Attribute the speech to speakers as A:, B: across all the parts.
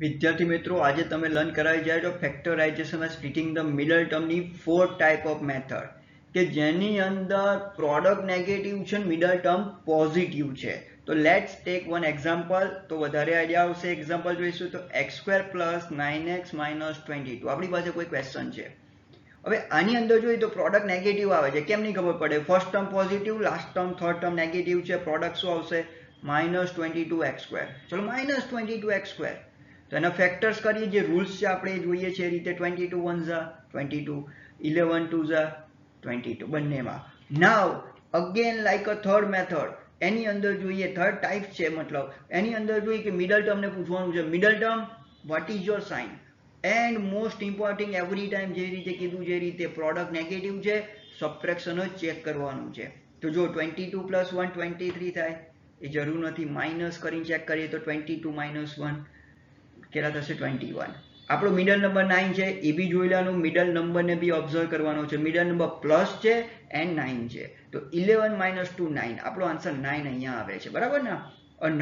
A: વિદ્યાર્થી મિત્રો, આજે તમે લર્ન કરાવી જાય તો ફેક્ટરાઇઝેશન સ્પ્લિટિંગ ધ મિડલ ટર્મની 4 ટાઈપ ઓફ મેથડ કે જેની અંદર પ્રોડક્ટ નેગેટિવ છે, મિડલ ટર્મ પોઝિટિવ છે. તો લેટ્સ ટેક વન એક્ઝામ્પલ. તો વધારે આઈડિયા આવશે. એક્ઝામ્પલ જોઈશું તો x² + 9x - 22. આપણી પાસે કોઈ ક્વેશ્ચન છે. હવે આની અંદર જોઈએ તો પ્રોડક્ટ નેગેટિવ આવે છે. કેમ નહીં ખબર પડે? First term positive, last term third term negative છે. પ્રોડક્ટ શું આવશે? -22x². ચલો -22x². તો એના ફેક્ટર્સ કરીએ, જે રૂલ્સ છે આપણે જોઈએ છે એ રીતે. 22 1 ઝા 22, 11 2 ઝા 22 બંનેમાં. Now again like a third method, એની અંદર જોઈએ થર્ડ ટાઈપ છે, મતલબ એની અંદર જોઈએ કે મિડલ ટર્મને પૂછવાનું છે. Middle term, what is your sign? And most important, every time જે રીતે કીધું જે રીતે પ્રોડક્ટ નેગેટિવ છે, સબટ્રેક્શન જ ચેક કરવાનું છે. તો જો 22 + 1 23 થાય, એ જરૂર નથી. માઇનસ કરીને ચેક કરીએ તો 22 - 1 કેટલા થશે? 21. આપણો મિડલ નંબર 9 છે, એ બી જોઈ લેવાનું. મિડલ નંબરને બી ઓબ્ઝર્વ કરવાનો છે. મિડલ નંબર પ્લસ છે એન્ડ 9 છે. તો 11 - 2 9. આપણો આન્સર 9 અહીંયા આવે છે. બરાબર ને?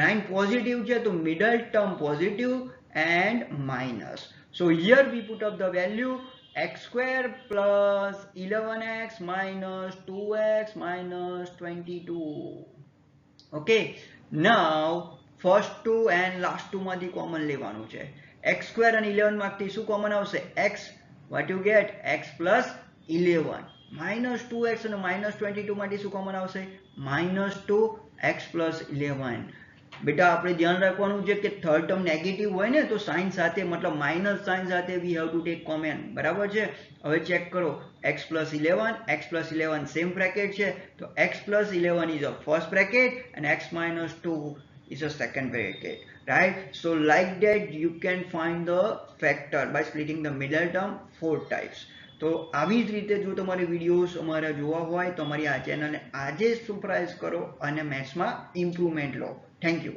A: 9 પોઝિટિવ છે તો middle term positive and minus. So here we put up the value x² + 11x - 2x - 22. Okay, now first two and last two માંથી કોમન લેવાનું છે. x² અને 11 માંથી શું કોમન આવશે? x. what you get? x + 11. -2x અને -22 માંથી શું કોમન આવશે? -2x + 11. બેટા આપણે ધ્યાન રાખવાનું છે કે થર્ડ ટર્મ નેગેટિવ હોય ને તો સાઇન સાથે, મતલબ માઇનસ સાઇન સાથે we have to take common. બરાબર છે? હવે ચેક કરો. x + 11, x + 11 સેમ બ્રેકેટ છે, તો x + 11 is a first bracket and x - 2 is a second bracket, right? So like that you can find the factor by splitting the middle term 4 types. તો આવી જ રીતે જો તમારે videos અમારા જોવા હોય તો અમારી આ ચેનલને આજે સબસ્ક્રાઇબ કરો અને મેથ્સમાં ઇમ્પ્રુવમેન્ટ લો. Thank you.